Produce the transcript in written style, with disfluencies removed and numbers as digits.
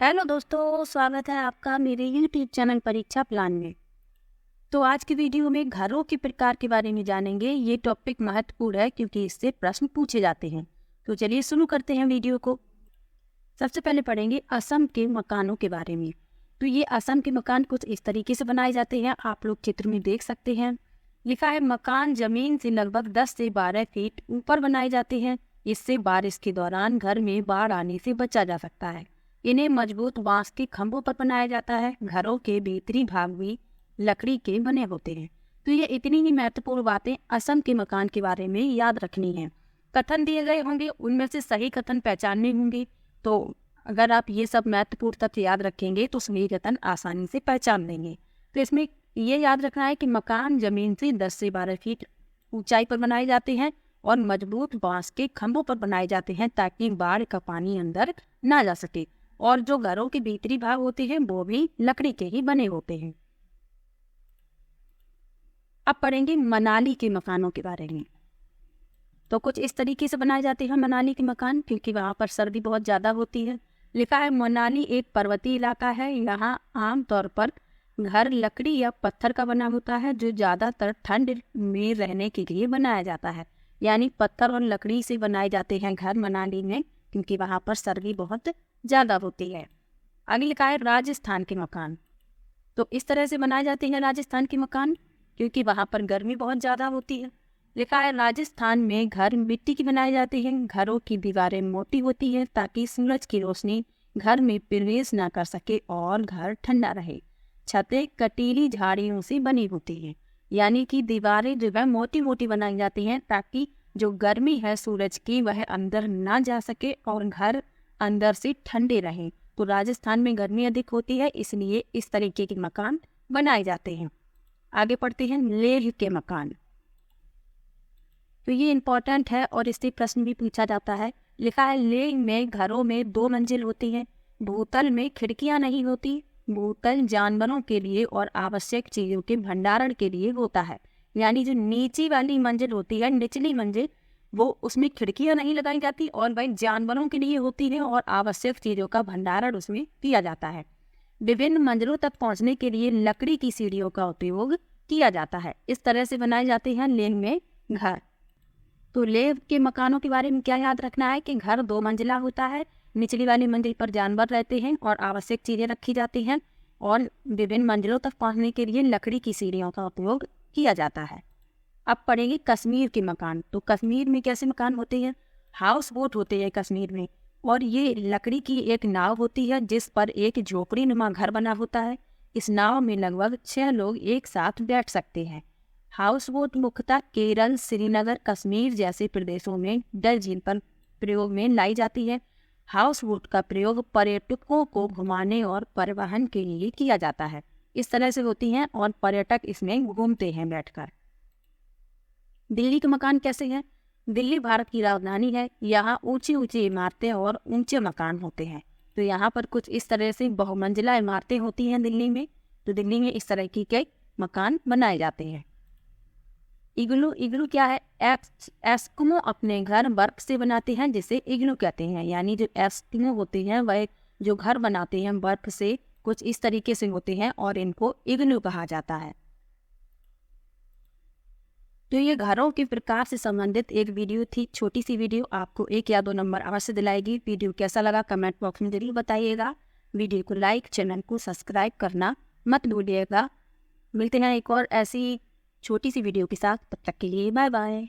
Hello दोस्तों, स्वागत है आपका मेरे यूट्यूब चैनल परीक्षा प्लान में। तो आज की वीडियो में घरों के प्रकार के बारे में जानेंगे। ये टॉपिक महत्वपूर्ण है क्योंकि इससे प्रश्न पूछे जाते हैं। तो चलिए शुरू करते हैं वीडियो को। सबसे पहले पढ़ेंगे असम के मकानों के बारे में। तो ये असम के मकान कुछ इस तरीके से बनाए जाते हैं, आप लोग चित्र में देख सकते हैं। लिखा है मकान जमीन से लगभग 10 से 12 फीट ऊपर बनाए जाते हैं। इससे बारिश के दौरान घर में बाढ़ आने से बचा जा सकता है। इन्हें मजबूत बांस के खंभों पर बनाया जाता है। घरों के भीतरी भाग भी लकड़ी के बने होते हैं। तो ये इतनी ही महत्वपूर्ण बातें असम के मकान के बारे में याद रखनी है। कथन दिए गए होंगे, उनमें से सही कथन पहचानने होंगे। तो अगर आप ये सब महत्वपूर्ण तथ्य याद रखेंगे तो सही कथन आसानी से पहचान लेंगे। तो इसमें ये याद रखना है कि मकान जमीन से 10 से 12 फीट ऊंचाई पर बनाए जाते हैं और मजबूत बांस के खंभों पर बनाए जाते हैं ताकि बाढ़ का पानी अंदर ना जा सके। और जो घरों के भीतरी भाग होते हैं वो भी लकड़ी के ही बने होते हैं। अब पढ़ेंगे मनाली के मकानों के बारे में। तो कुछ इस तरीके से बनाए जाते हैं मनाली के मकान, क्योंकि वहाँ पर सर्दी बहुत ज़्यादा होती है। लिखा है मनाली एक पर्वतीय इलाका है। यहाँ आमतौर पर घर लकड़ी या पत्थर का बना होता है जो ज़्यादातर ठंड में रहने के लिए बनाया जाता है। यानी पत्थर और लकड़ी से बनाए जाते हैं घर मनाली में, क्योंकि वहाँ पर सर्दी बहुत ज़्यादा होती है। आगे लिखा है राजस्थान के मकान। तो इस तरह से बनाए जाते हैं राजस्थान के मकान, क्योंकि वहाँ पर गर्मी बहुत ज़्यादा होती है। लिखा है राजस्थान में घर मिट्टी के बनाए जाते हैं। घरों की दीवारें मोटी होती हैं ताकि सूरज की रोशनी घर में प्रवेश ना कर सके और घर ठंडा रहे। छतें कटीली झाड़ियों से बनी होती हैं, यानी कि दीवारें जो है मोटी मोटी बनाई जाती हैं ताकि जो गर्मी है सूरज की वह अंदर ना जा सके और घर अंदर से ठंडे रहें। तो राजस्थान में गर्मी अधिक होती है, इसलिए इस तरीके के मकान बनाए जाते हैं। आगे पढ़ते हैं लेह के मकान। तो ये इम्पोर्टेंट है और इससे प्रश्न भी पूछा जाता है। लिखा है लेह में घरों में 2 मंजिल होती हैं। भूतल में खिड़कियां नहीं होती। भूतल जानवरों के लिए और आवश्यक चीजों के भंडारण के लिए होता है। यानी जो नीची वाली मंजिल होती है, निचली मंजिल, वो उसमें खिड़कियां नहीं लगाई जाती और वही जानवरों के लिए होती है और आवश्यक चीजों का भंडारण उसमें किया जाता है। विभिन्न मंजिलों तक पहुंचने के लिए लकड़ी की सीढ़ियों का उपयोग किया जाता है। इस तरह से बनाए जाते हैं लेह में घर। तो लेह के मकानों के बारे में क्या याद रखना है कि घर 2 मंजिला होता है। निचली वाली मंजिल पर जानवर रहते हैं और आवश्यक चीजें रखी जाती हैं और विभिन्न मंजिलों तक पहुंचने के लिए लकड़ी की सीढ़ियों का उपयोग किया जाता है। अब पढ़ेंगे कश्मीर के मकान। तो कश्मीर में कैसे मकान होते हैं? हाउस बोट होते हैं कश्मीर में, और ये लकड़ी की एक नाव होती है जिस पर एक झोपड़ी नुमा घर बना होता है। इस नाव में लगभग 6 लोग एक साथ बैठ सकते हैं। हाउस बोट मुख्यतः केरल, श्रीनगर, कश्मीर जैसे प्रदेशों में डल झील पर प्रयोग में लाई जाती है। हाउस बोट का प्रयोग पर्यटकों को घुमाने और परिवहन के लिए किया जाता है। इस तरह से होती हैं और पर्यटक इसमें घूमते हैं बैठकर। दिल्ली के मकान कैसे हैं? दिल्ली भारत की राजधानी है। यहाँ ऊंची ऊंची इमारतें और ऊंचे मकान होते हैं। तो यहाँ पर कुछ इस तरह से बहुमंजिला इमारतें होती हैं दिल्ली में। तो दिल्ली में इस तरह के मकान बनाए जाते हैं। इग्लू, इग्लू क्या है? एस्किमो अपने घर बर्फ से बनाते हैं जिसे इग्लू कहते हैं। यानी जो एस्किमो होते हैं वह जो घर बनाते हैं बर्फ से कुछ इस तरीके से होते हैं और इनको इग्लू कहा जाता है। तो ये घरों के प्रकार से संबंधित एक वीडियो थी, छोटी सी वीडियो, आपको 1 या 2 नंबर अवश्य दिलाएगी। वीडियो कैसा लगा कमेंट बॉक्स में जरूर बताइएगा। वीडियो को लाइक, चैनल को सब्सक्राइब करना मत भूलिएगा। मिलते हैं एक और ऐसी छोटी सी वीडियो के साथ, तब तक के लिए बाय बाय।